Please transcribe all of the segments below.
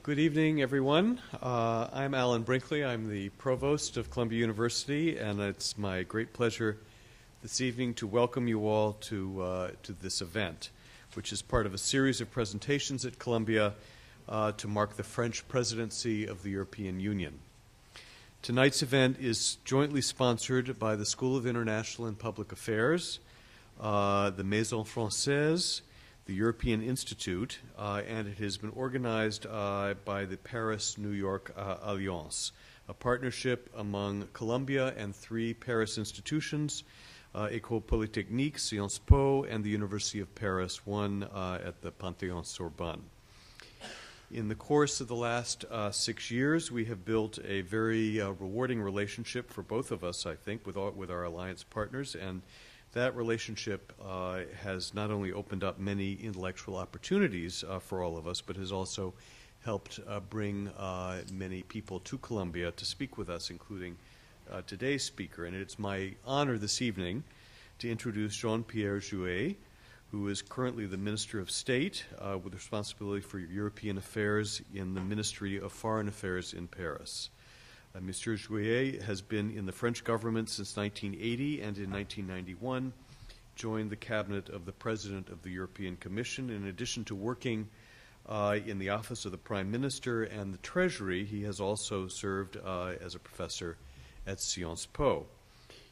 Good evening, everyone. I'm Alan Brinkley. I'm the provost of Columbia University, and it's my great pleasure this evening to welcome you all to this event, which is part of a series of presentations at Columbia to mark the French presidency of the European Union. Tonight's event is jointly sponsored by the School of International and Public Affairs, the Maison Française, the European Institute, and it has been organized by the Paris-New York Alliance, a partnership among Columbia and three Paris institutions, École Polytechnique, Sciences Po, and the University of Paris, one at the Panthéon-Sorbonne. In the course of the last 6 years, we have built a very rewarding relationship for both of us, I think, with our alliance partners, and that relationship has not only opened up many intellectual opportunities for all of us, but has also helped bring many people to Columbia to speak with us, including today's speaker. And it's my honor this evening to introduce Jean-Pierre Jouyet, who is currently the Minister of State with responsibility for European affairs in the Ministry of Foreign Affairs in Paris. Monsieur Jouyet has been in the French government since 1980 and in 1991 joined the cabinet of the President of the European Commission. In addition to working in the office of the Prime Minister and the Treasury, he has also served as a professor at Sciences Po.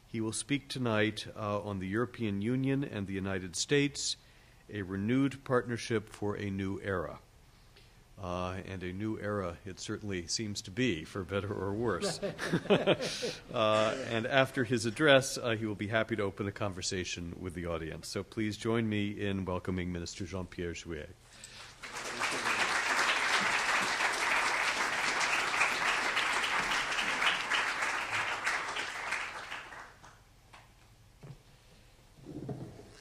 He will speak tonight on the European Union and the United States, a renewed partnership for a new era. And a new era it certainly seems to be, for better or worse. And after his address, he will be happy to open a conversation with the audience. So please join me in welcoming Minister Jean-Pierre Jouyet.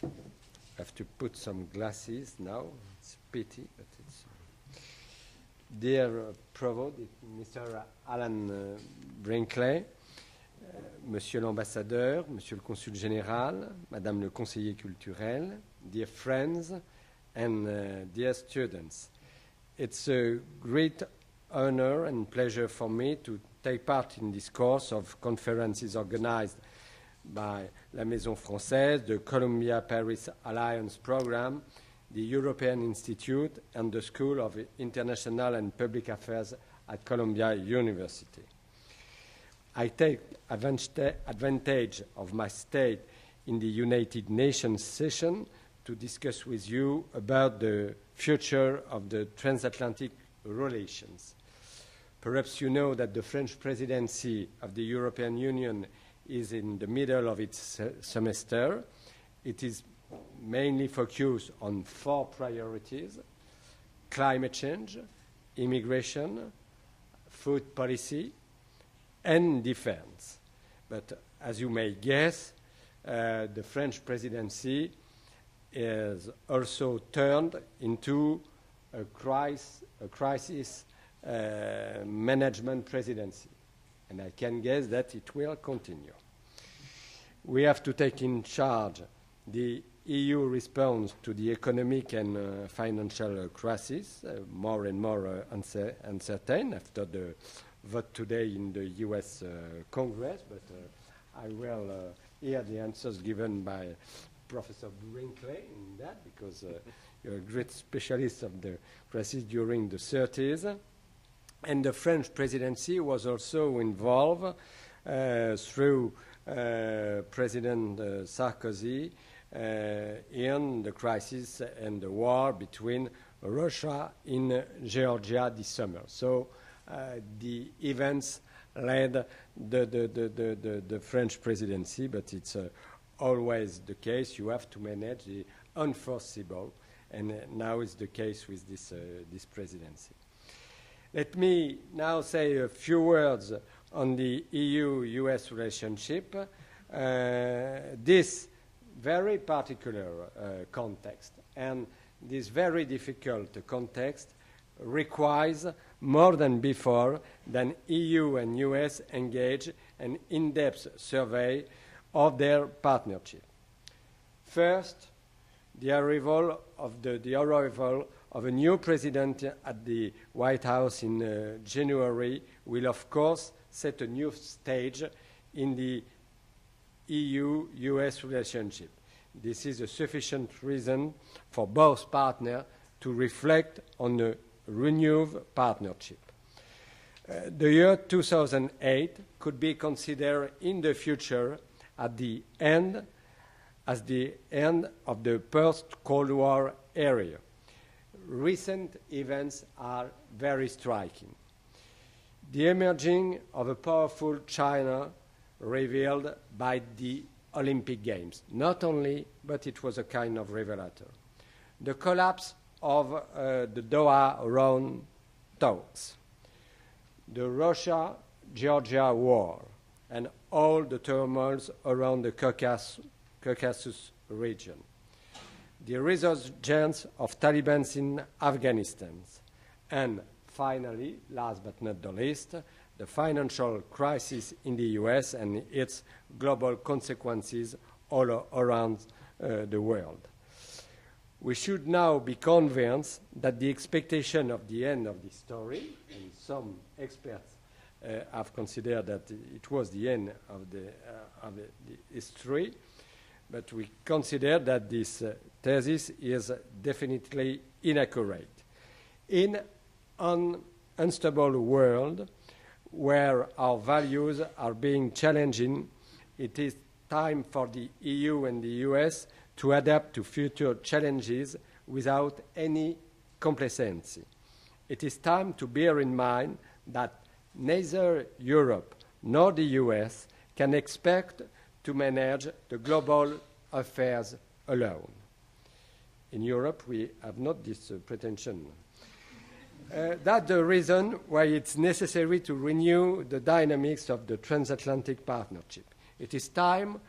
I have to put some glasses now. It's a pity, but it's... Dear Provost, Mr. Alan Brinkley, Monsieur l'Ambassadeur, Monsieur le Consul Général, Madame le Conseiller culturel, dear friends and dear students. It's a great honor and pleasure for me to take part in this course of conferences organized by La Maison Française, the Columbia-Paris Alliance Program, the European Institute, and the School of International and Public Affairs at Columbia University. I take advantage of my stay in the United Nations session to discuss with you about the future of the transatlantic relations. Perhaps you know that the French presidency of the European Union is in the middle of its semester. It is mainly focused on four priorities: climate change, immigration, food policy, and defense. But as you may guess, the French presidency is also turned into a crisis management presidency. And I can guess that it will continue. We have to take in charge the EU response to the economic and financial crisis, more and more uncertain after the vote today in the U.S. Congress, but I will hear the answers given by Professor Brinkley in that, because you're a great specialist of the crisis during the 30s. And the French presidency was also involved through President Sarkozy in the crisis and the war between Russia and Georgia this summer. So the events led the French presidency, but it's always the case. You have to manage the unforeseeable, and now it's the case with this presidency. Let me now say a few words on the EU-US relationship. This very particular context and this very difficult context requires more than before than EU and US engage an in-depth survey of their partnership. First, the arrival of a new president at the White House in January will, of course, set a new stage in the EU-US relationship. This is a sufficient reason for both partners to reflect on a renewed partnership. The year 2008 could be considered in the future as the end of the post-Cold War era. Recent events are very striking. The emerging of a powerful China revealed by the Olympic Games, not only, but it was a kind of revelator. The collapse of the Doha round talks, the Russia-Georgia war, and all the turmoils around the Caucasus region. The resurgence of Taliban in Afghanistan, and finally, last but not the least, the financial crisis in the US and its global consequences all around the world. We should now be convinced that the expectation of the end of this story, and some experts have considered that it was the end of the history, but we consider that this thesis is definitely inaccurate. In an unstable world where our values are being challenged, it is time for the EU and the US to adapt to future challenges without any complacency. It is time to bear in mind that neither Europe nor the US can expect to manage the global affairs alone. In Europe, we have not this pretension. That's the reason why it's necessary to renew the dynamics of the transatlantic partnership. It is time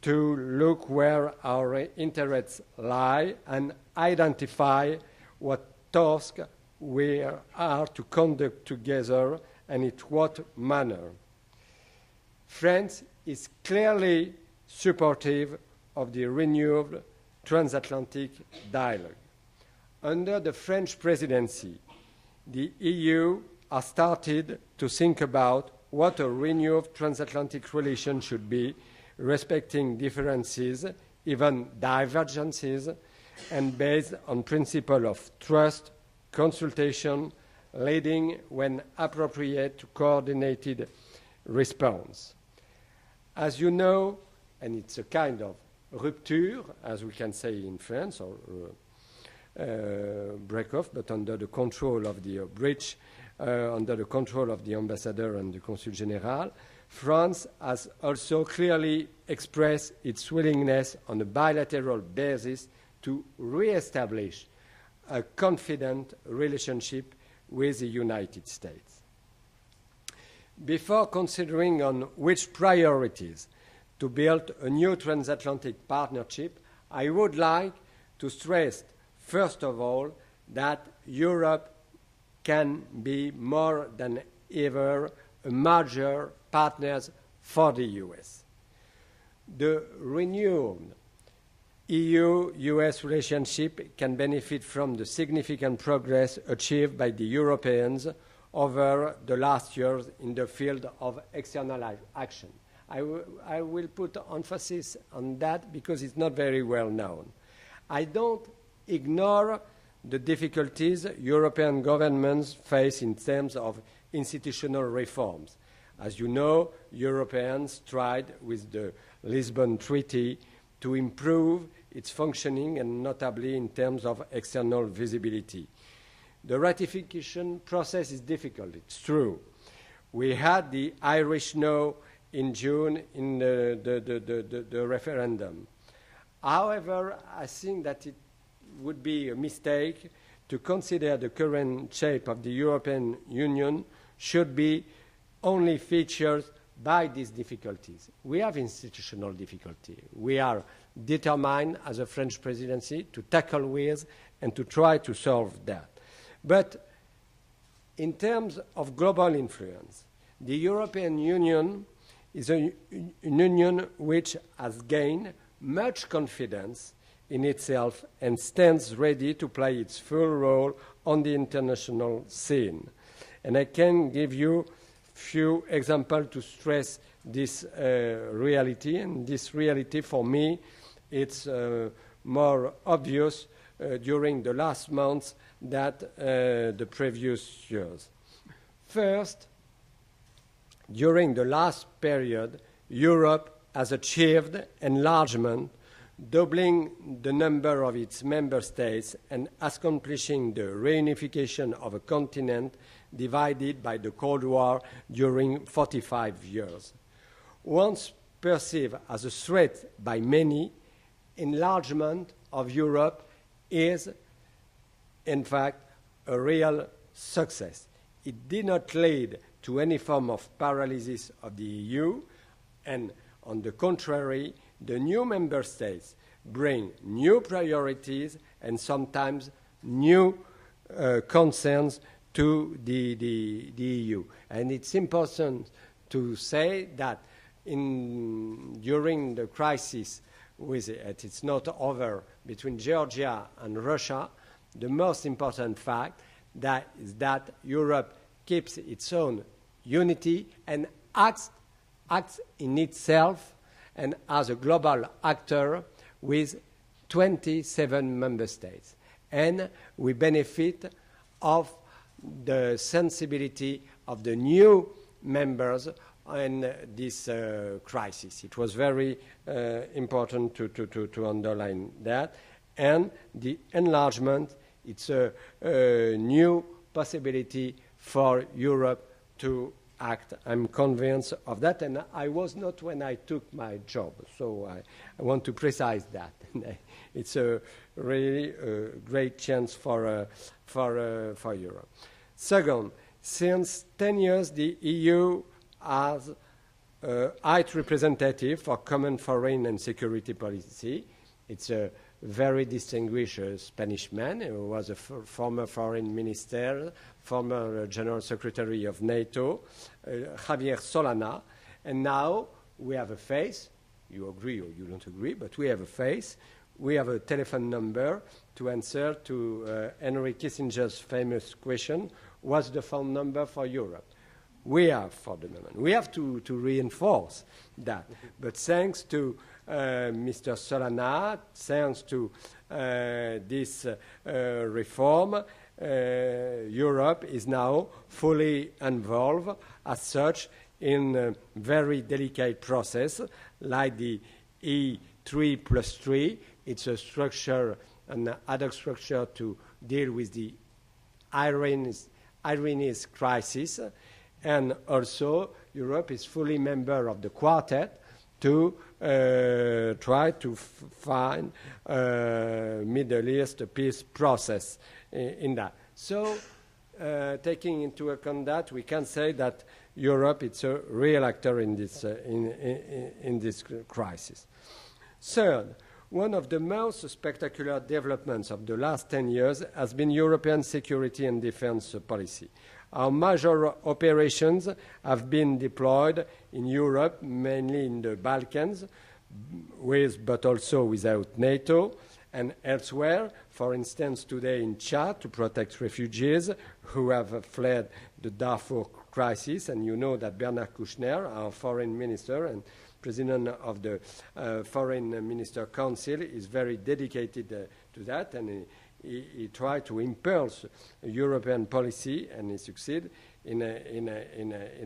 to look where our interests lie and identify what tasks we are to conduct together and in what manner. France is clearly supportive of the renewed transatlantic dialogue. Under the French presidency, the EU has started to think about what a renewed transatlantic relation should be, respecting differences, even divergences, and based on principle of trust, consultation, leading when appropriate to coordinated response. As you know, and it's a kind of rupture, as we can say in France, or break-off, but under the control of the breach, under the control of the ambassador and the consul general, France has also clearly expressed its willingness on a bilateral basis to re-establish a confident relationship with the United States. Before considering on which priorities to build a new transatlantic partnership, I would like to stress, first of all, that Europe can be more than ever a major partner for the US. The renewed EU-US relationship can benefit from the significant progress achieved by the Europeans over the last years in the field of external action. I will put emphasis on that because it's not very well known. I don't ignore the difficulties European governments face in terms of institutional reforms. As you know, Europeans tried with the Lisbon Treaty to improve its functioning, and notably in terms of external visibility. The ratification process is difficult, it's true. We had the Irish no in June in the referendum. However, I think that it would be a mistake to consider the current shape of the European Union should be only featured by these difficulties. We have institutional difficulty. We are determined as a French presidency to tackle with and to try to solve that. But in terms of global influence, the European Union is a union which has gained much confidence in itself and stands ready to play its full role on the international scene. And I can give you few examples to stress this reality. And this reality, for me, it's more obvious during the last months than the previous years. First, during the last period, Europe has achieved enlargement, doubling the number of its member states and accomplishing the reunification of a continent divided by the Cold War during 45 years. Once perceived as a threat by many, enlargement of Europe is, in fact, a real success. It did not lead to any form of paralysis of the EU, and on the contrary, the new member states bring new priorities and sometimes new concerns to the EU. And it's important to say that during the crisis, it's not over, between Georgia and Russia, the most important fact is that Europe keeps its own unity and acts in itself and as a global actor with 27 member states. And we benefit of the sensibility of the new members in this crisis. It was very important to underline that. And the enlargement, it's a new possibility for Europe to act. I'm convinced of that, and I was not when I took my job, so I want to precise that. It's a really great chance for Europe. Second, since 10 years, the EU has a high representative for common foreign and security policy. It's a very distinguished Spanish man who was a former foreign minister, former general secretary of NATO, Javier Solana. And now we have a face. You agree or you don't agree, but we have a face. We have a telephone number to answer to Henry Kissinger's famous question, what's the phone number for Europe? We have for the moment. We have to reinforce that. But thanks to Mr. Solana, thanks to this reform, Europe is now fully involved as such in a very delicate process like the E3+3. It's a structure, an ad hoc structure to deal with the Iranese crisis. And also, Europe is fully member of the Quartet to try to find Middle East peace process in that. So, taking into account that, we can say that Europe is a real actor in this in this crisis. Third, one of the most spectacular developments of the last 10 years has been European security and defense policy. Our major operations have been deployed in Europe, mainly in the Balkans, but also without NATO, and elsewhere, for instance, today in Chad, to protect refugees who have fled the Darfur crisis. And you know that Bernard Kouchner, our foreign minister and president of the Foreign Minister Council, is very dedicated to that, and he tried to impulse European policy, and he succeeded in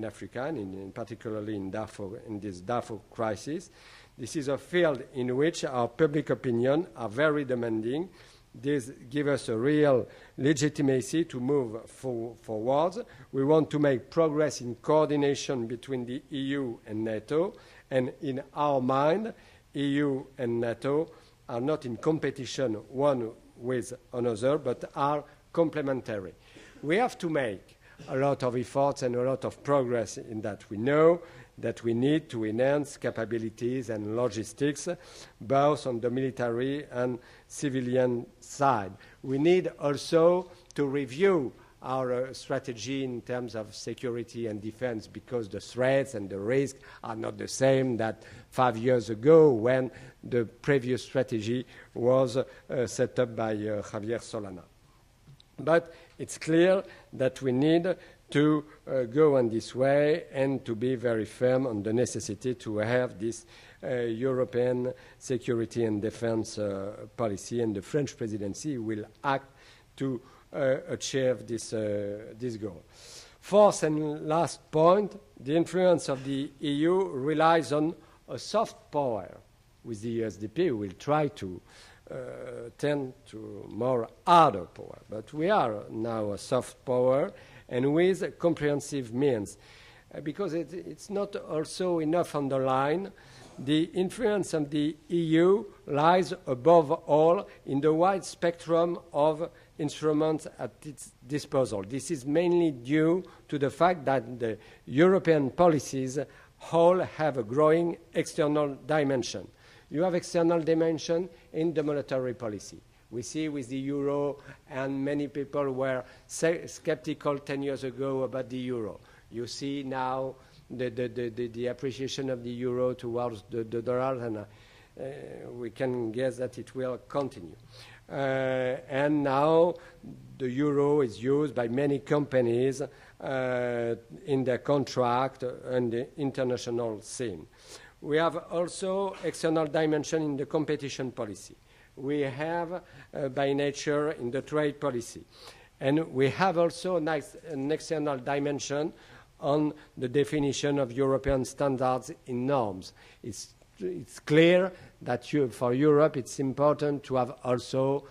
Africa, and particularly in Darfur, in this Darfur crisis. This is a field in which our public opinion are very demanding. This gives us a real legitimacy to move forward. We want to make progress in coordination between the EU and NATO, and in our mind, EU and NATO are not in competition one with another, but are complementary. We have to make a lot of efforts and a lot of progress in that. We know that we need to enhance capabilities and logistics, both on the military and civilian side. We need also to review our strategy in terms of security and defense, because the threats and the risks are not the same that 5 years ago when the previous strategy was set up by Javier Solana. But it's clear that we need to go on this way and to be very firm on the necessity to have this European security and defense policy, and the French presidency will act to achieve this goal. Fourth and last point, the influence of the EU relies on a soft power. With the USDP, we will try to tend to more harder power. But we are now a soft power, and with comprehensive means. Because it's not also enough underlined, the influence of the EU lies above all in the wide spectrum of instruments at its disposal. This is mainly due to the fact that the European policies all have a growing external dimension. You have external dimension in the monetary policy. We see with the euro, and many people were skeptical 10 years ago about the euro. You see now the appreciation of the euro towards the dollar, and we can guess that it will continue. And now the euro is used by many companies in their contract and the international scene. We have also external dimension in the competition policy. We have, by nature, in the trade policy. And we have also an external dimension on the definition of European standards in norms. It's clear that for Europe it's important to have also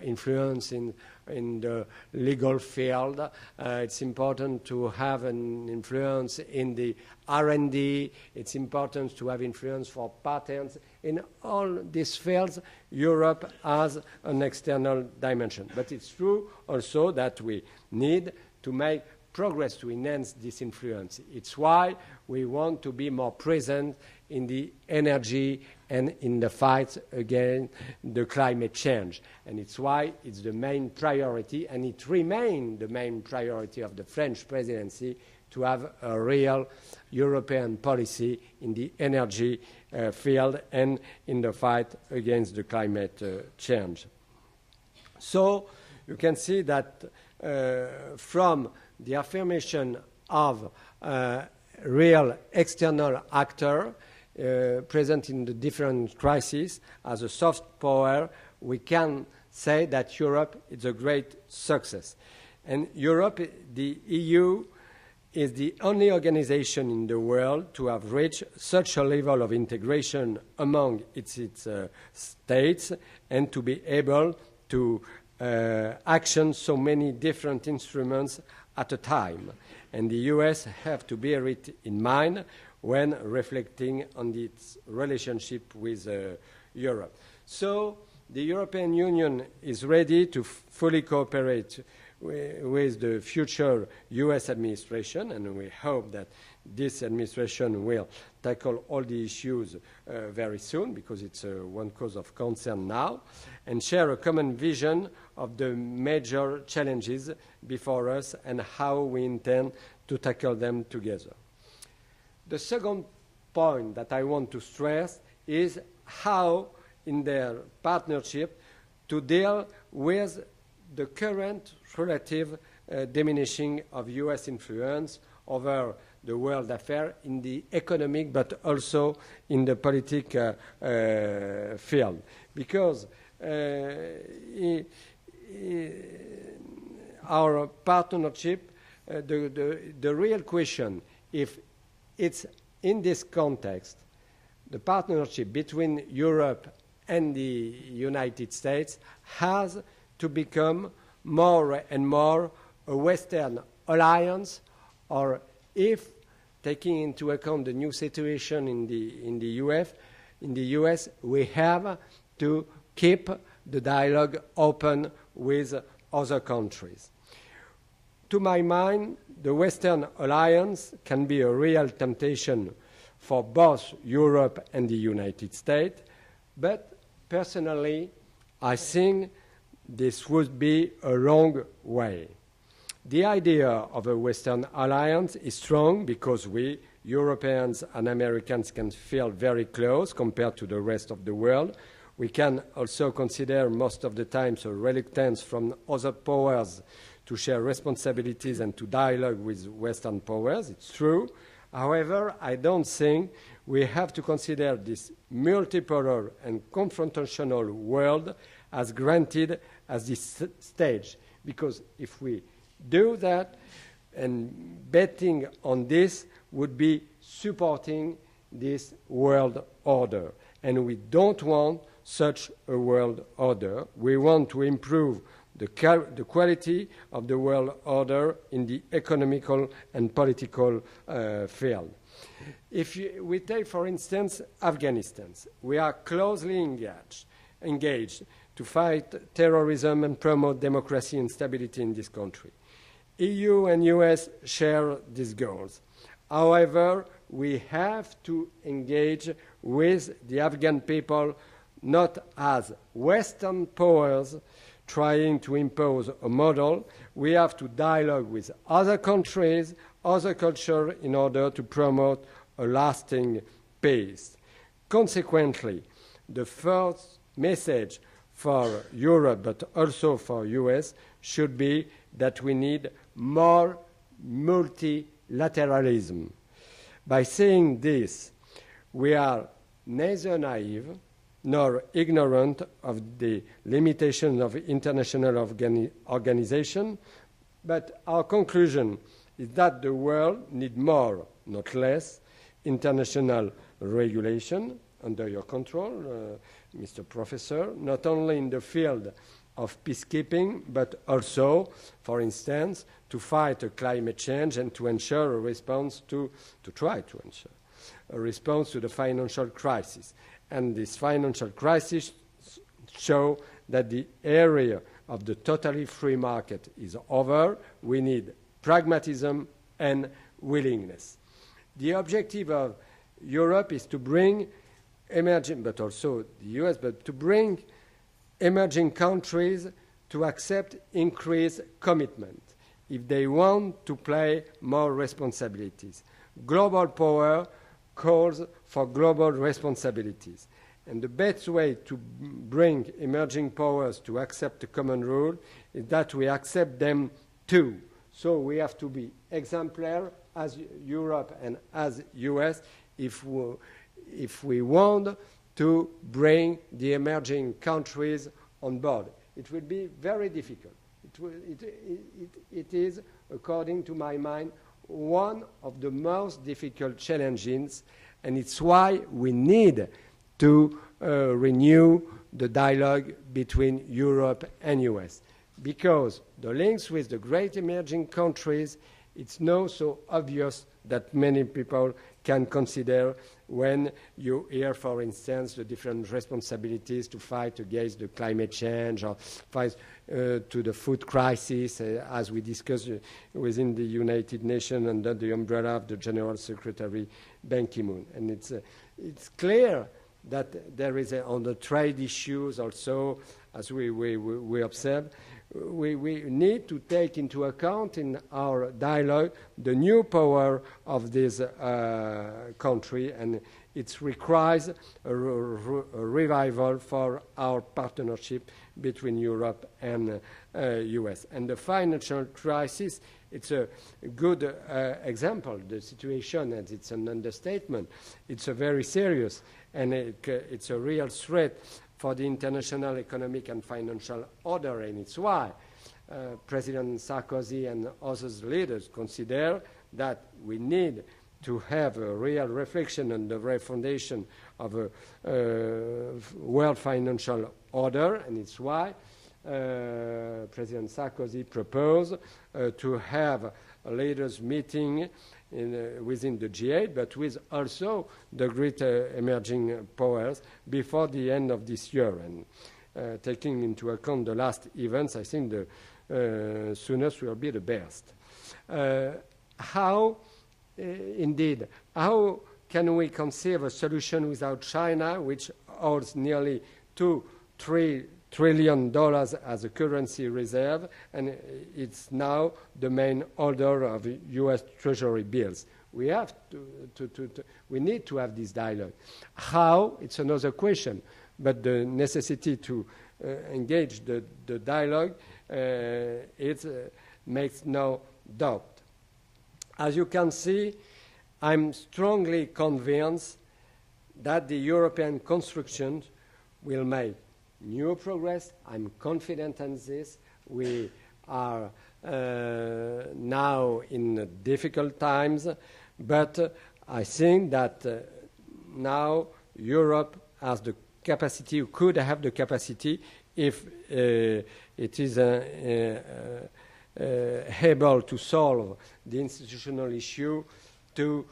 influence in the legal field. It's important to have an influence in the R&D. It's important to have influence for patents. In all these fields, Europe has an external dimension. But it's true also that we need to make progress to enhance this influence. It's why we want to be more present in the energy and in the fight against the climate change. And it's why it's the main priority, and it remains the main priority of the French presidency to have a real European policy in the energy field and in the fight against the climate change. So you can see that from the affirmation of real external actor present in the different crises as a soft power, we can say that Europe is a great success. And Europe, the EU, is the only organization in the world to have reached such a level of integration among its states and to be able to action so many different instruments at a time. And the US have to bear it in mind when reflecting on its relationship with Europe. So the European Union is ready to fully cooperate with the future US administration, and we hope that this administration will tackle all the issues very soon, because it's one cause of concern now, and share a common vision of the major challenges before us and how we intend to tackle them together. The second point that I want to stress is how, in their partnership, to deal with the current relative diminishing of US influence over the world affair in the economic but also in the political field. Because our partnership, the real question, if it's in this context, the partnership between Europe and the United States has to become more and more a Western alliance, or if, taking into account the new situation in the US, we have to keep the dialogue open with other countries. To my mind, the Western alliance can be a real temptation for both Europe and the United States, but personally, I think this would be a wrong way. The idea of a Western alliance is strong because we, Europeans and Americans, can feel very close compared to the rest of the world. We can also consider most of the times a reluctance from other powers to share responsibilities and to dialogue with Western powers. It's true. However, I don't think we have to consider this multipolar and confrontational world as granted at this stage, because if we do that, and betting on this would be supporting this world order. And we don't want such a world order. We want to improve the quality of the world order in the economical and political field. If we take, for instance, Afghanistan, we are closely engaged to fight terrorism and promote democracy and stability in this country. EU and US share these goals. However, we have to engage with the Afghan people not as Western powers trying to impose a model. We have to dialogue with other countries, other cultures, in order to promote a lasting peace. Consequently, the first message for Europe, but also for US, should be that we need more multilateralism. By saying this, we are neither naive nor ignorant of the limitations of international organization, but our conclusion is that the world needs more, not less, international regulation under your control, Mr. Professor, not only in the field of peacekeeping, but also, for instance, to fight climate change and to ensure a response to try to ensure a response to the financial crisis. And this financial crisis show that the area of the totally free market is over. We need pragmatism and willingness. The objective of Europe is to bring emerging, but also the US, but to bring emerging countries to accept increased commitment if they want to play more responsibilities. Global power calls for global responsibilities. And the best way to bring emerging powers to accept a common rule is that we accept them too. So we have to be exemplary as Europe and as US if we want to bring the emerging countries on board. It will be very difficult. It is, according to my mind, one of the most difficult challenges, and it's why we need to renew the dialogue between Europe and US. Because the links with the great emerging countries, it's not so obvious that many people can consider when you hear, for instance, the different responsibilities to fight against the climate change or fight to the food crisis, as we discussed within the United Nations under the umbrella of the General Secretary Ban Ki-moon. And it's clear that there is, on the trade issues also, as we observe, we need to take into account in our dialogue the new power of this country, and it requires a revival for our partnership between Europe and US. And the financial crisis, it's a good example. The situation, and it's an understatement, it's a very serious, and it's a real threat for the international economic and financial order, and it's why President Sarkozy and other leaders consider that we need to have a real reflection on the very foundation of a world financial order, and it's why President Sarkozy proposed to have a leaders' meeting within the G8, but with also the great emerging powers before the end of this year. And taking into account the last events, I think the soonest will be the best. How can we conceive a solution without China, which holds nearly 2 trillion trillion as a currency reserve, and it's now the main holder of U.S. Treasury bills. We have we need to have this dialogue. How? It's another question, but the necessity to engage the dialogue makes no doubt. As you can see, I'm strongly convinced that the European construction will make new progress. I'm confident in this. We are now in difficult times, but I think that now Europe has the capacity, could have the capacity, if it is able to solve the institutional issue, to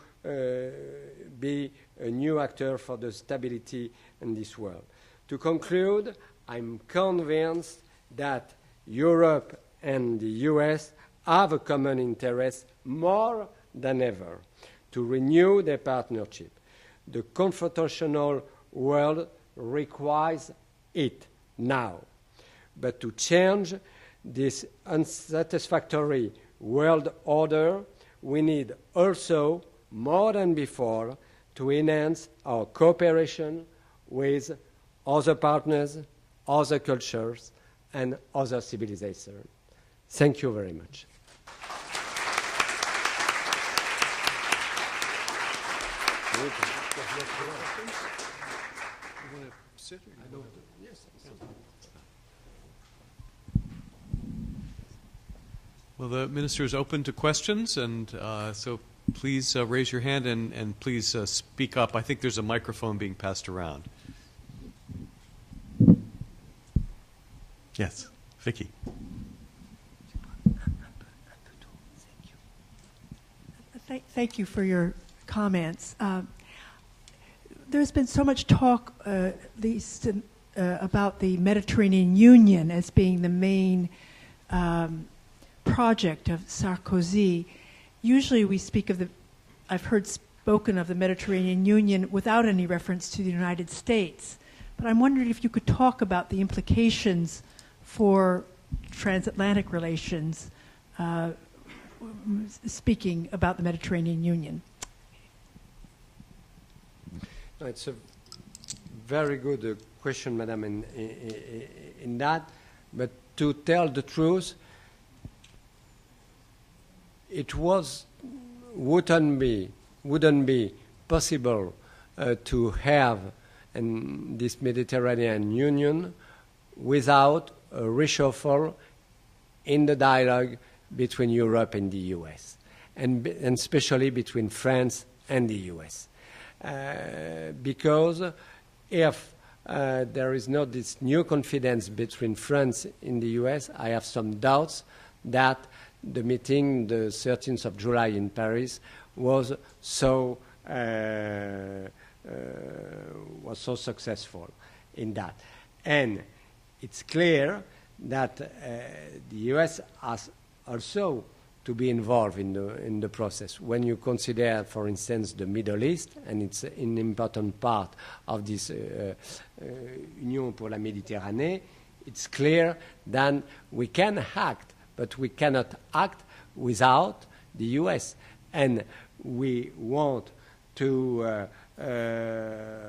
be a new actor for the stability in this world. To conclude, I'm convinced that Europe and the US have a common interest more than ever to renew their partnership. The confrontational world requires it now. But to change this unsatisfactory world order, we need also, more than before, to enhance our cooperation with other partners, other cultures, and other civilizations. Thank you very much. Well, the minister is open to questions, and so please raise your hand and please speak up. I think there's a microphone being passed around. Yes, Vicky. Thank you for your comments. There's been so much talk, at least about the Mediterranean Union as being the main project of Sarkozy. Usually we speak of I've heard spoken of the Mediterranean Union without any reference to the United States. But I'm wondering if you could talk about the implications for transatlantic relations, speaking about the Mediterranean Union. It's a very good question, Madam, in that. But to tell the truth, it wouldn't be possible to have this Mediterranean Union without a reshuffle in the dialogue between Europe and the US, and especially between France and the US. Because if there is not this new confidence between France and the US, I have some doubts that the meeting, the 13th of July in Paris, was so successful in that. And it's clear that the US has also to be involved in the process. When you consider, for instance, the Middle East, and it's an important part of this Union pour la Méditerranée, it's clear that we can act, but we cannot act without the US. And we want to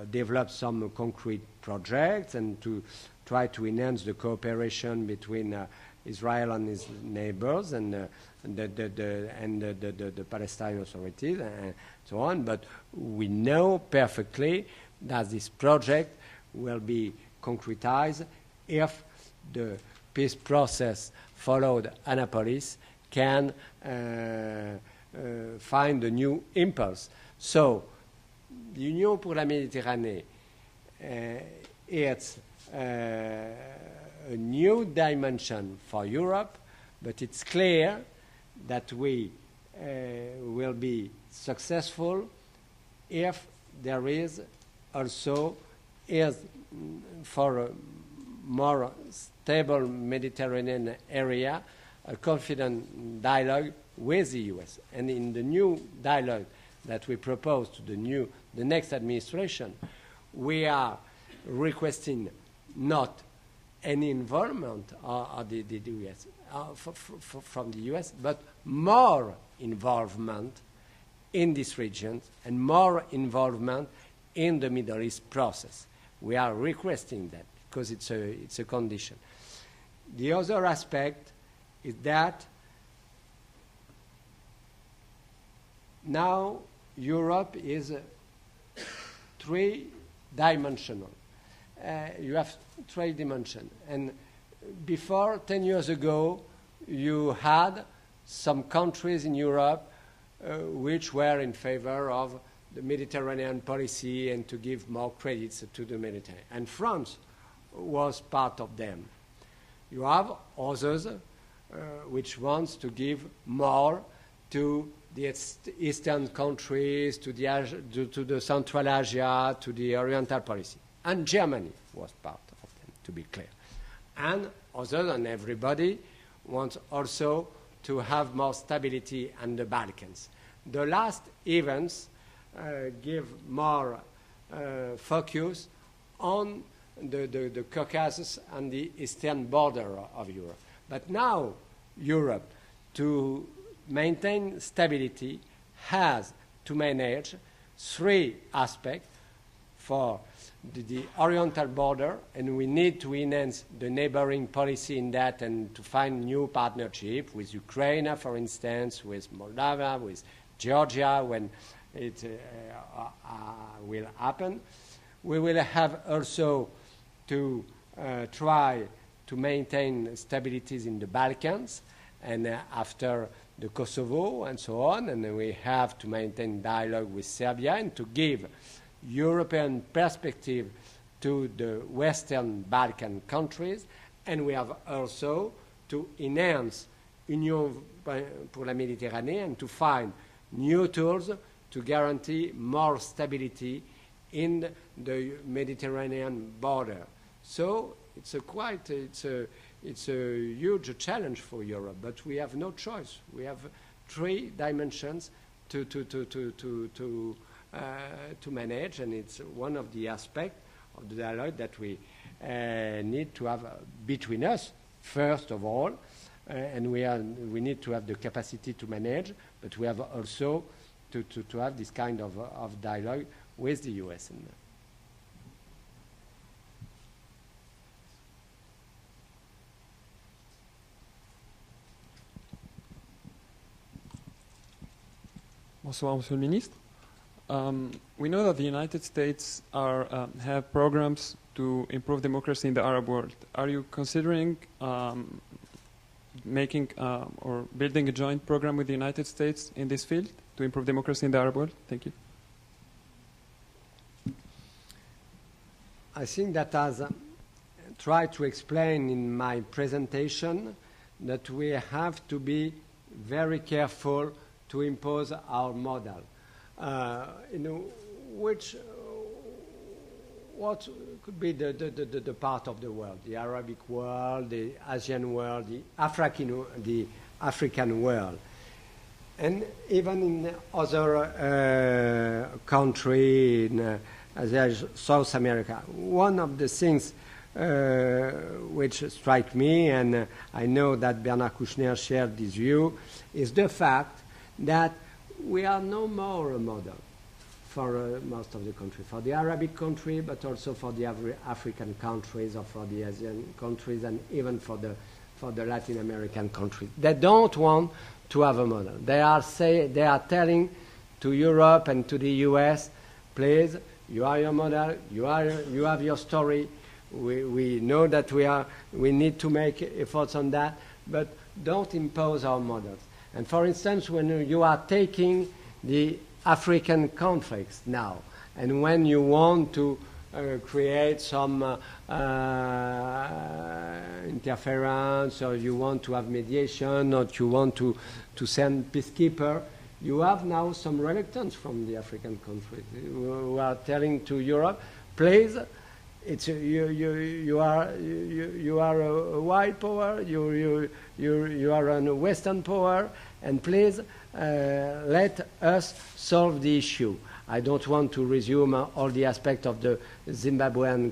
develop some concrete projects and to try to enhance the cooperation between Israel and its neighbors and the Palestinian authorities and so on. But we know perfectly that this project will be concretized if the peace process followed Annapolis can find a new impulse. So, the Union pour la Méditerranée, it's a new dimension for Europe, but it's clear that we will be successful if there is also, for a more stable Mediterranean area, a confident dialogue with the US. And in the new dialogue that we propose to the next administration, we are requesting not any involvement of the US, from the US, but more involvement in this region and more involvement in the Middle East process. We are requesting that because it's a condition. The other aspect is that now Europe is three-dimensional. You have three dimensions. And before, 10 years ago, you had some countries in Europe which were in favor of the Mediterranean policy and to give more credits to the Mediterranean. And France was part of them. You have others which wants to give more to the Eastern countries, to the Central Asia, to the Oriental policy. And Germany was part of them, to be clear. And other than everybody wants also to have more stability in the Balkans. The last events give more focus on the Caucasus and the eastern border of Europe. But now Europe, to maintain stability, has to manage three aspects for the oriental border, and we need to enhance the neighboring policy in that and to find new partnership with Ukraine, for instance, with Moldova, with Georgia, when it will happen. We will have also to try to maintain stabilities in the Balkans and after the Kosovo and so on, and we have to maintain dialogue with Serbia and to give European perspective to the Western Balkan countries, and we have also to enhance Union pour la Méditerranée and to find new tools to guarantee more stability in the Mediterranean border. So it's a huge challenge for Europe, but we have no choice. We have three dimensions to manage, and it's one of the aspects of the dialogue that we need to have between us, first of all, and we need to have the capacity to manage, but we have also to have this kind of dialogue with the US. Bonsoir, Monsieur le Ministre. We know that the United States have programs to improve democracy in the Arab world. Are you considering making or building a joint program with the United States in this field to improve democracy in the Arab world? Thank you. I think that as I tried to explain in my presentation, that we have to be very careful to impose our model. What could be the part of the world, the Arabic world, the Asian world, the African world, and even in other countries, South America. One of the things which strike me, and I know that Bernard Kouchner shared this view, is the fact that we are no more a model for most of the countries, for the Arabic country, but also for the African countries or for the Asian countries and even for the Latin American countries. They don't want to have a model. They are telling to Europe and to the US, please, you are your model, you have your story. We know that we need to make efforts on that, but don't impose our models. And for instance, when you are taking the African conflicts now, and when you want to create some interference, or you want to have mediation, or you want to send peacekeeper, you have now some reluctance from the African countries who are telling to Europe, please, it's you are a white power, you are a Western power, and please let us solve the issue. I don't want to resume all the aspects of the Zimbabwean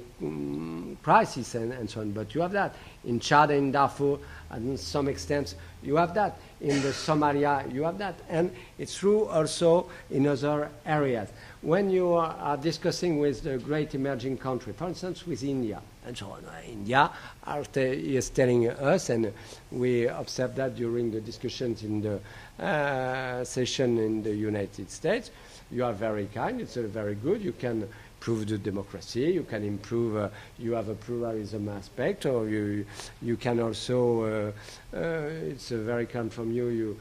crisis and so on, but you have that. In Chad and Darfur, and in some extent, you have that. In the Somalia, you have that. And it's true also in other areas. When you are discussing with the great emerging country, for instance, with India, and so on, India is telling us, and we observed that during the discussions in the session in the United States, you are very kind, it's very good, you can improve the democracy, you can improve, you have a pluralism aspect, or you can also, it's very kind from you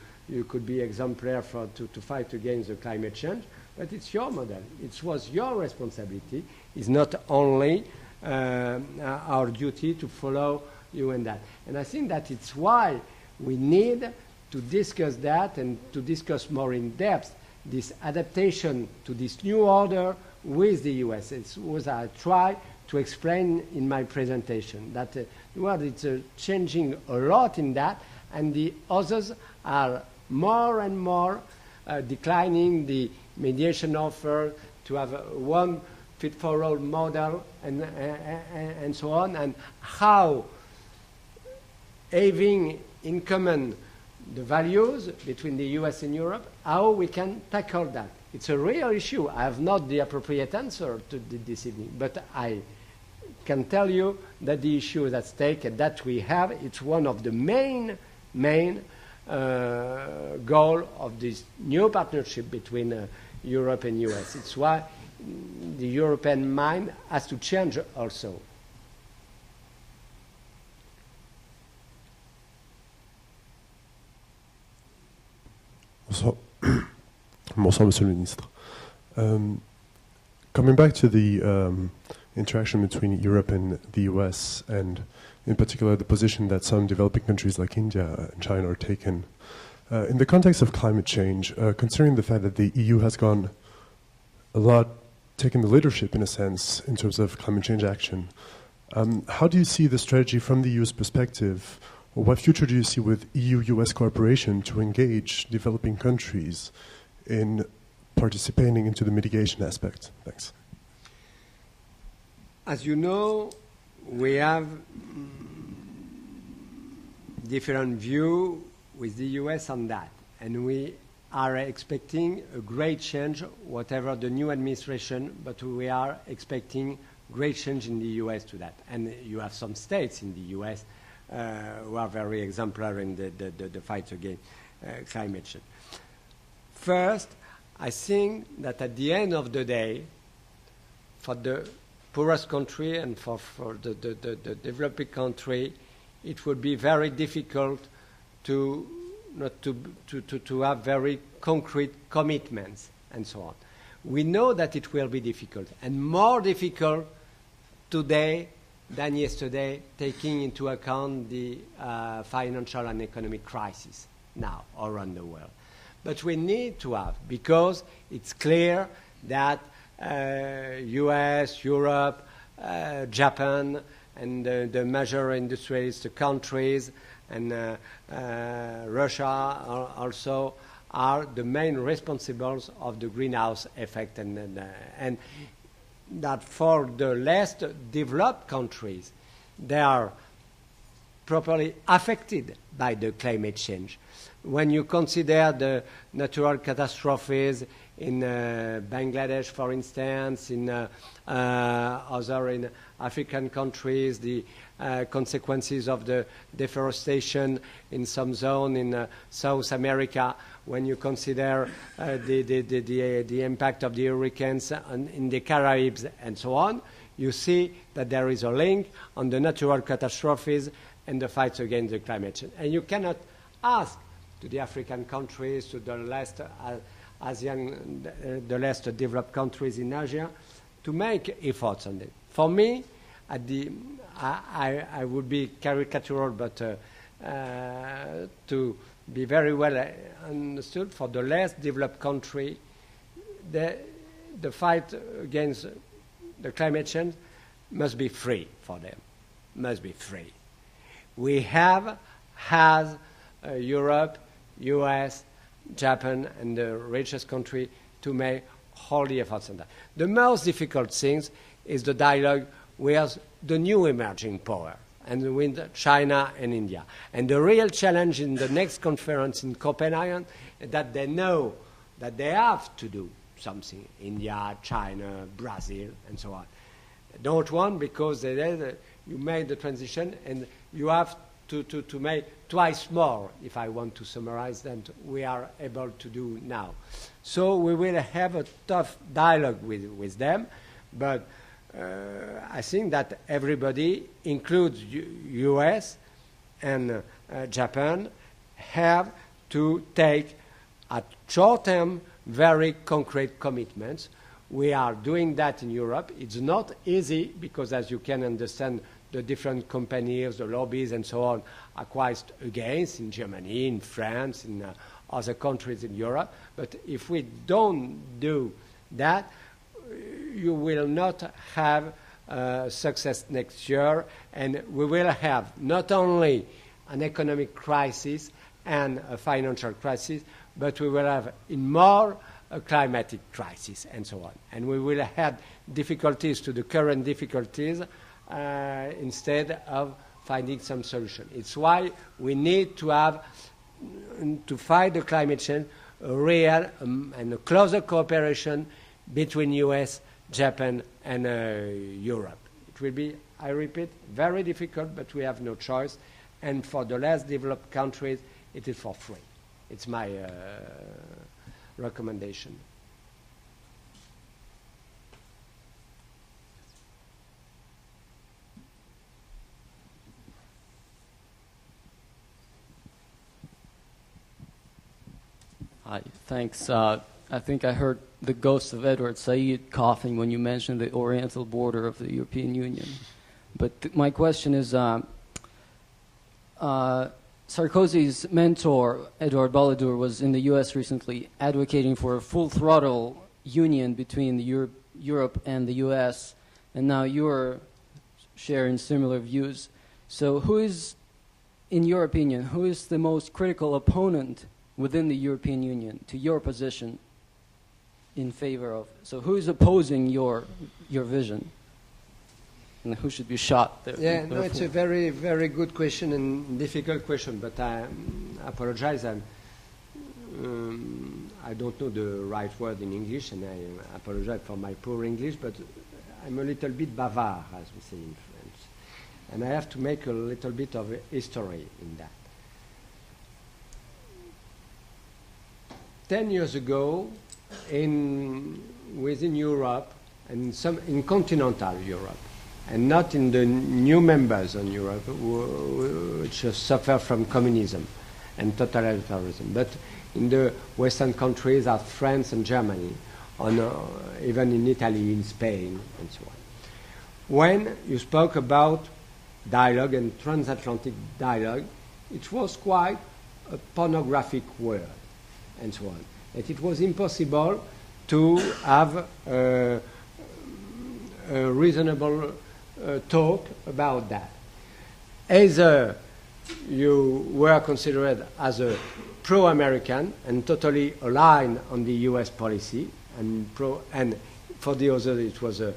could be exemplar to fight against the climate change, but it's your model. It was your responsibility. It's not only our duty to follow you in that. And I think that it's why we need to discuss that and to discuss more in depth this adaptation to this new order with the US. It's what I try to explain in my presentation, that the world is changing a lot in that, and the others are more and more declining the mediation offer to have one fit-for-all model and so on, and how having in common the values between the US and Europe, how we can tackle that. It's a real issue. I have not the appropriate answer to this evening, but I can tell you that the issue at stake and that we have, it's one of the main goal of this new partnership between Europe and US. It's why the European mind has to change also. Bonsoir, Monsieur le Ministre. Coming back to the interaction between Europe and the US, and in particular the position that some developing countries like India and China are taking, in the context of climate change, considering the fact that the EU has gone a lot, taken the leadership in a sense in terms of climate change action, how do you see the strategy from the EU's perspective? Or what future do you see with EU-US cooperation to engage developing countries in participating into the mitigation aspect? Thanks. As you know, we have different view with the US on that, and we are expecting a great change, whatever the new administration, but we are expecting great change in the US to that. And you have some states in the US who are very exemplary in the fight against climate change. First, I think that at the end of the day, for the poorest country and for the developing country, it would be very difficult to have very concrete commitments and so on. We know that it will be difficult, and more difficult today than yesterday, taking into account the financial and economic crisis now around the world. But we need to have, because it's clear that US, Europe, Japan, and the major industrialist countries, and Russia also are the main responsibles of the greenhouse effect, and that for the less developed countries, they are properly affected by the climate change. When you consider the natural catastrophes in Bangladesh, for instance, in other in African countries, the consequences of the deforestation in some zone in South America, when you consider the impact of the hurricanes in the Caribbean and so on, you see that there is a link on the natural catastrophes and the fight against the climate change. And you cannot ask to the African countries, to the less the less developed countries in Asia, to make efforts on it. For me, I would be caricatural, but to be very well understood, for the less developed country, the fight against the climate change must be free for them, must be free. We have, as Europe, US, Japan, and the richest country, to make all the efforts on that. The most difficult thing is the dialogue with the new emerging power, and with China and India. And the real challenge in the next conference in Copenhagen is that they know that they have to do something. India, China, Brazil, and so on. They don't want because you made the transition and you have to make twice more, if I want to summarize, than we are able to do now. So we will have a tough dialogue with them, but I think that everybody, includes US and Japan, have to take at short term very concrete commitments. We are doing that in Europe. It's not easy because, as you can understand, the different companies, the lobbies and so on are quite against in Germany, in France, in other countries in Europe. But if we don't do that, you will not have success next year, and we will have not only an economic crisis and a financial crisis, but we will have in more a climatic crisis and so on. And we will add difficulties to the current difficulties instead of finding some solution. It's why we need to have, to fight the climate change, a real and a closer cooperation between US, Japan, and Europe. It will be, I repeat, very difficult, but we have no choice. And for the less developed countries, it is for free. It's my recommendation. Hi, thanks. I think I heard the ghost of Edward Said coughing when you mentioned the oriental border of the European Union. But my question is, Sarkozy's mentor, Edouard Balladur, was in the U.S. recently advocating for a full-throttle union between the Europe and the U.S., and now you're sharing similar views. So who is, in your opinion, who is the most critical opponent within the European Union to your position in favor of? So who is opposing your vision? And who should be shot there? Yeah, no, it's a very, very good question and difficult question, but I apologize. I don't know the right word in English, and I apologize for my poor English, but I'm a little bit bavard, as we say in French. And I have to make a little bit of a history in that. 10 years ago, within Europe, and in continental Europe, and not in the new members of Europe, which suffer from communism and totalitarianism, but in the Western countries as France and Germany, even in Italy, in Spain, and so on. When you spoke about dialogue and transatlantic dialogue, it was quite a pornographic word, and so on. And it was impossible to have a reasonable talk about that. Either you were considered as a pro-American and totally aligned on the US policy, and for the other it was the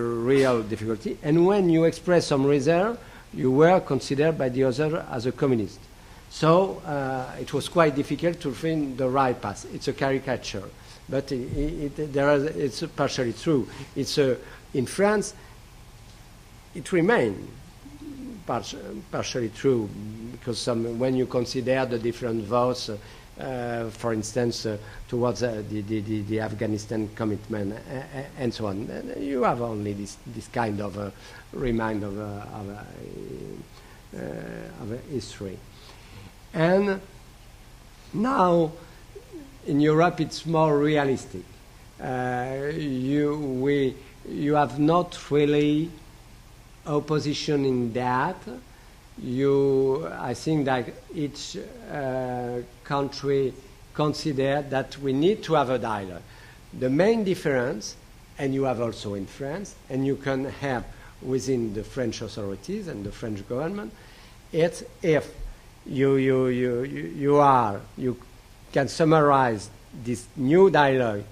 real difficulty. And when you expressed some reserve, you were considered by the other as a communist. So it was quite difficult to find the right path. It's a caricature, but it's partially true. It's in France, it remains partially true, because when you consider the different votes, for instance, towards the Afghanistan commitment and so on, you have only this kind of reminder of a history. And now in Europe it's more realistic. You have not really opposition in that. I think that each country consider that we need to have a dialogue. The main difference, and you have also in France, and you can have within the French authorities and the French government, it's if you can summarize this new dialogue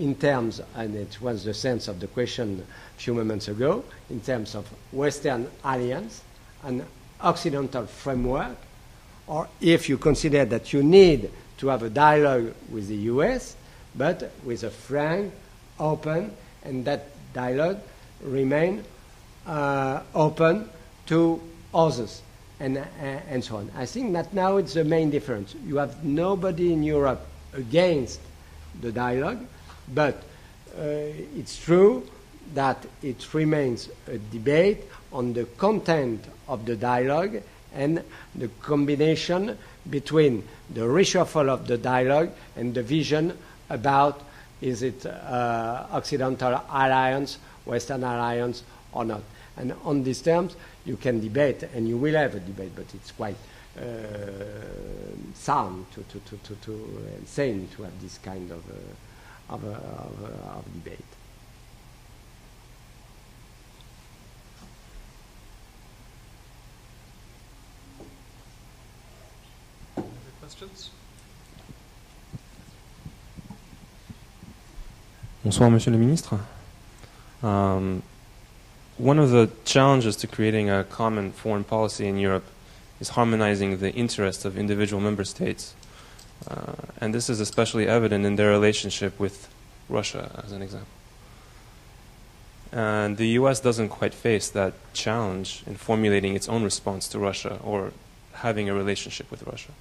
in terms, and it was the sense of the question a few moments ago, in terms of Western alliance and Occidental framework, or if you consider that you need to have a dialogue with the US, but with a frank, open, and that dialogue remain open to others, and so on. I think that now it's the main difference. You have nobody in Europe against the dialogue, but it's true that it remains a debate on the content of the dialogue and the combination between the reshuffle of the dialogue and the vision about is it Occidental alliance, Western alliance or not. And on these terms, you can debate, and you will have a debate, but it's quite sound and sane to have this kind of debate. Other questions? Bonsoir, Monsieur le Ministre. One of the challenges to creating a common foreign policy in Europe is harmonizing the interests of individual member states. And this is especially evident in their relationship with Russia, as an example. And the US doesn't quite face that challenge in formulating its own response to Russia or having a relationship with Russia.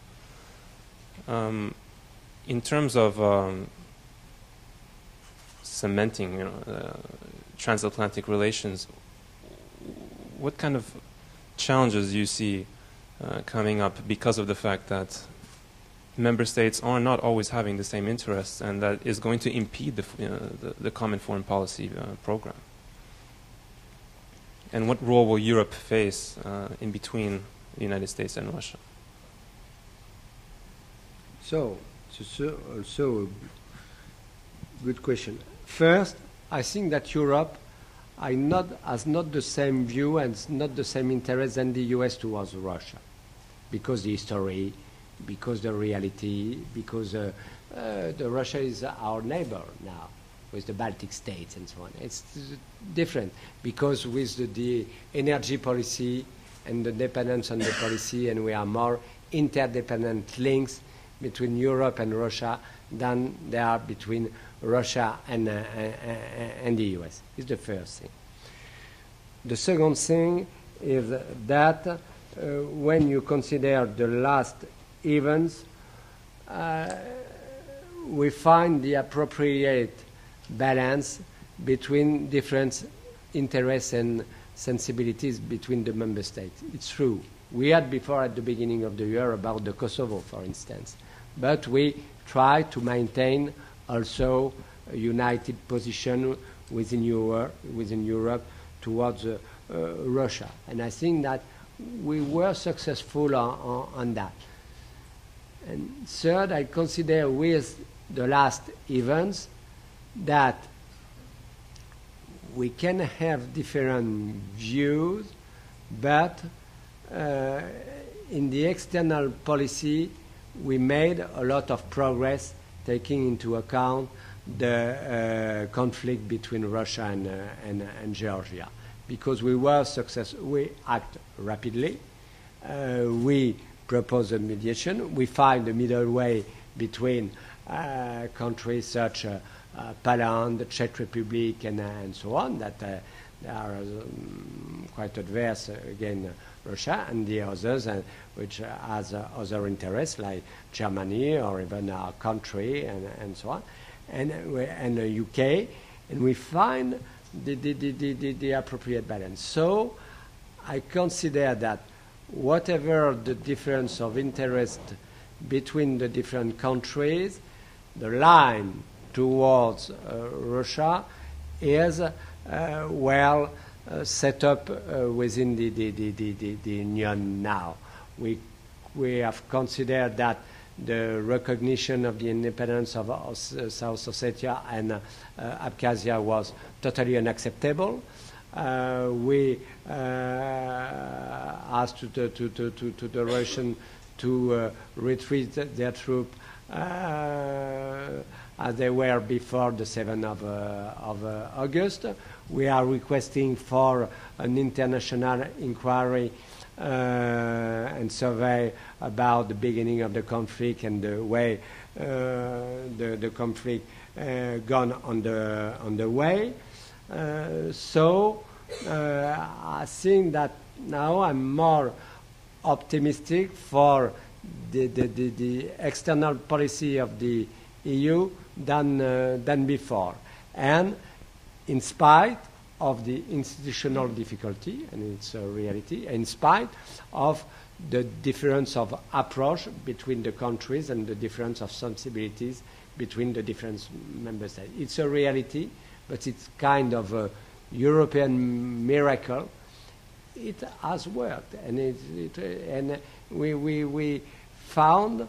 In terms of cementing transatlantic relations, what kind of challenges do you see coming up because of the fact that member states are not always having the same interests, and that is going to impede the common foreign policy program? And what role will Europe face in between the United States and Russia? So, also a good question. First, I think that Europe has not the same view and not the same interest than the US towards Russia, because the history, because the reality, because Russia is our neighbor now, with the Baltic states and so on. It's different, because with the energy policy and the dependence on the policy, and we are more interdependent links between Europe and Russia than there are between Russia and the US. It's the first thing. The second thing is that when you consider the last events, we find the appropriate balance between different interests and sensibilities between the member states. It's true. We had before at the beginning of the year about the Kosovo, for instance, but we try to maintain also a united position within Europe towards Russia. And I think that we were successful on that. And third, I consider with the last events that we can have different views, but in the external policy, we made a lot of progress taking into account the conflict between Russia and Georgia, because we were successful. We act rapidly. We propose a mediation. We find a middle way between countries such as Poland, the Czech Republic, and so on, that are quite adverse against Russia, and the others which has other interests like Germany or even our country and so on, and the UK, and we find the appropriate balance. So I consider that whatever the difference of interest between the different countries, the line towards Russia is well set up within the Union now. We have considered that the recognition of the independence of South Ossetia and Abkhazia was totally unacceptable. We asked to the Russians to retreat their troops as they were before the 7th of August. We are requesting for an international inquiry and survey about the beginning of the conflict and the way the conflict gone on the way. So I think that now I'm more optimistic for the external policy of the EU than before. And in spite of the institutional difficulty, and it's a reality, in spite of the difference of approach between the countries and the difference of sensibilities between the different member states. It's a reality, but it's kind of a European miracle. It has worked, and we found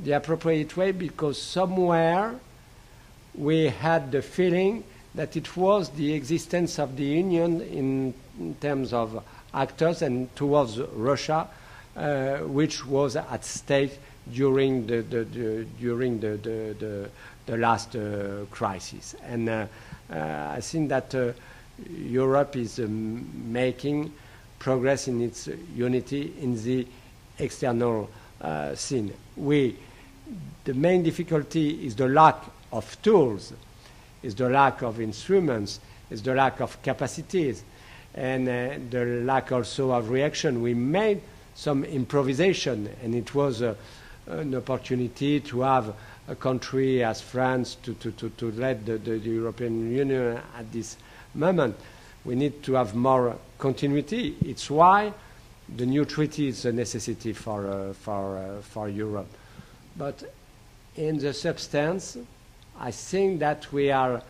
the appropriate way because somewhere we had the feeling that it was the existence of the Union in terms of actors and towards Russia, which was at stake during the last crisis. And I think that Europe is making progress in its unity in the external scene. The main difficulty is the lack of tools, is the lack of instruments, is the lack of capacities, and the lack also of reaction. We made some improvisation, and it was an opportunity to have a country as France to lead the European Union at this moment. We need to have more continuity. It's why the new treaty is a necessity for Europe. But in the substance, I think that we are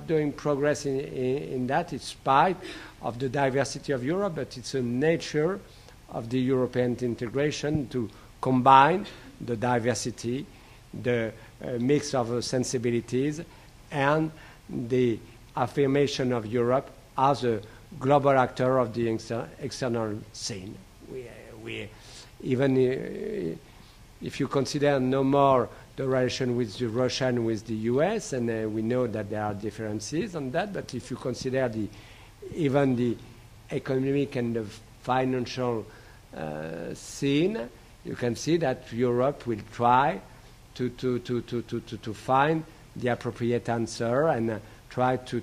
doing progress in that, in spite of the diversity of Europe, but it's a nature of the European integration to combine the diversity, the mix of sensibilities, and the affirmation of Europe as a global actor of the external scene. Even if you consider no more the relation with the Russia and with the US, and we know that there are differences on that, but if you consider even the economic and the financial scene, you can see that Europe will try to find the appropriate answer and try to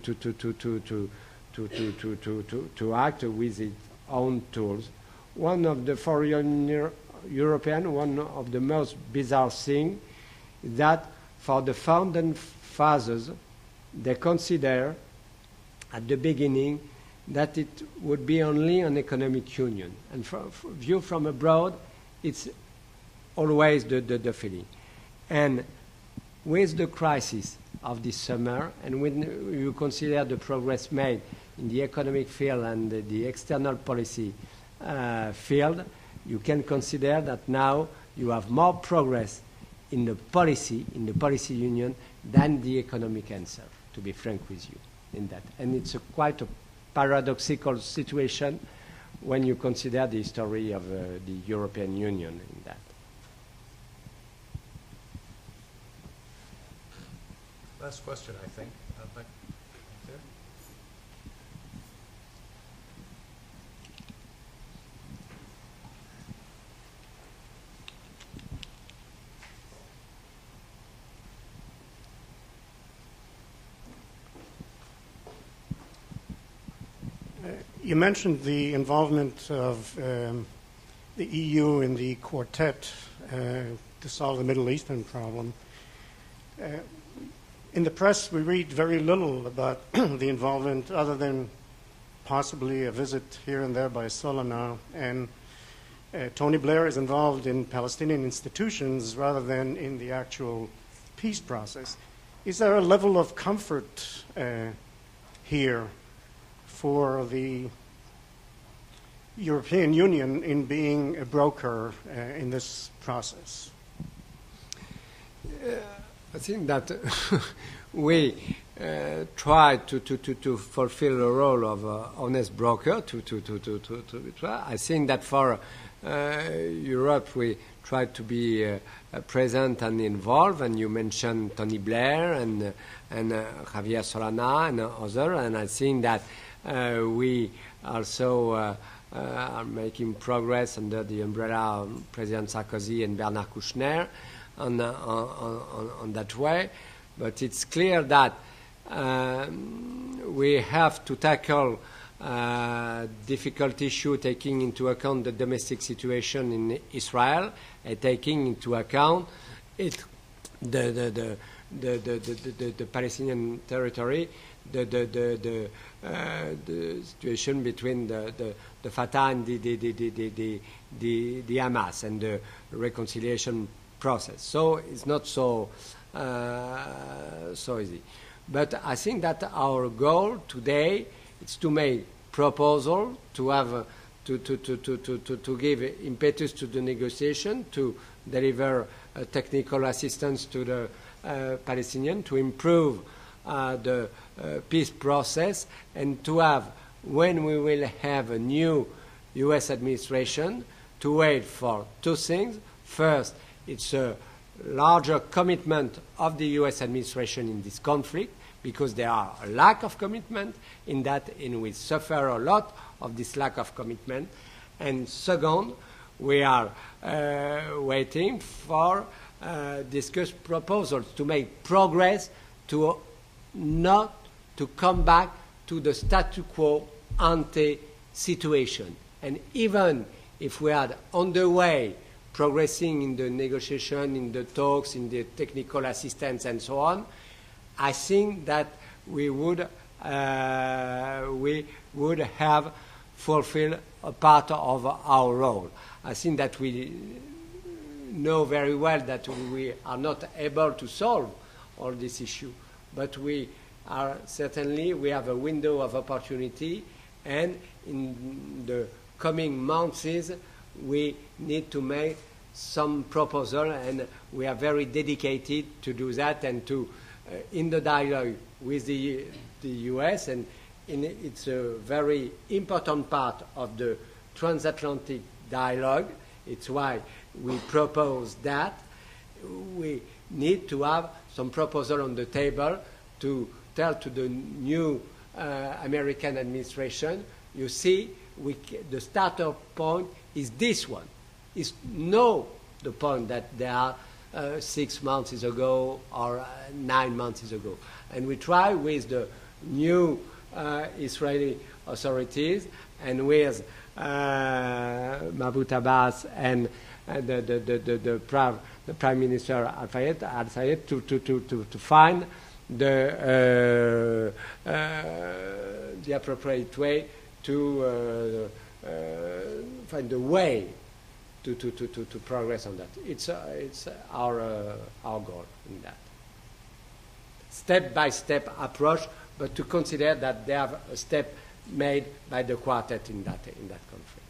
act with its own tools. One of the foreign European, one of the most bizarre things is that for the founding fathers, they consider at the beginning that it would be only an economic union. And viewed from abroad, it's always the feeling. And with the crisis of this summer, and when you consider the progress made in the economic field and the external policy field, you can consider that now you have more progress in the policy union than the economic answer, to be frank with you in that. And it's quite a paradoxical situation when you consider the history of the European Union in that. Last question, I think. Back there. You mentioned the involvement of the EU in the quartet to solve the Middle Eastern problem. In the press, we read very little about the involvement other than possibly a visit here and there by Solana. And Tony Blair is involved in Palestinian institutions rather than in the actual peace process. Is there a level of comfort here for the European Union in being a broker in this process? I think that we try to fulfill the role of honest broker. I think that for Europe, we try to be present and involved, and you mentioned Tony Blair and Javier Solana and others, and I think that we also are making progress under the umbrella of President Sarkozy and Bernard Kouchner on that way. But it's clear that we have to tackle difficult issue taking into account the domestic situation in Israel and taking into account the Palestinian territory, the situation between the Fatah and the Hamas and the reconciliation process. So it's not so easy. But I think that our goal today is to make proposal, to have to give impetus to the negotiation, to deliver technical assistance to the Palestinians, to improve the peace process, and to have, when we will have a new U.S. administration, to wait for two things. First, it's a larger commitment of the U.S. administration in this conflict, because there are a lack of commitment in that, and we suffer a lot of this lack of commitment. And second, we are waiting for discussed proposals to make progress, to not to come back to the status quo ante situation. And even if we are on the way progressing in the negotiation, in the talks, in the technical assistance and so on, I think that we would have fulfilled a part of our role. I think that we know very well that we are not able to solve all this issue, but we have a window of opportunity, and in the coming months we need to make some proposal, and we are very dedicated to do that and to in the dialogue with the U.S., and it's a very important part of the transatlantic dialogue. It's why we propose that we need to have some proposal on the table to tell to the new American administration, you see, the starting point is this one. It's no the point that there are 6 months ago or 9 months ago. And we try with the new Israeli authorities and with Mahmoud Abbas and the Prime Minister Al-Sayed to find the appropriate way to find a way to progress on that. It's our goal in that. Step-by-step approach, but to consider that they have a step made by the quartet in that country.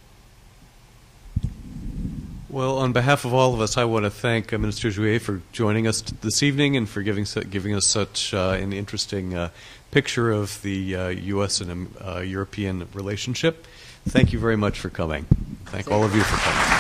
Well, on behalf of all of us, I want to thank Minister Jouyet for joining us this evening and for giving us such an interesting picture of the U.S. and European relationship. Thank you very much for coming. Thank all of you for coming.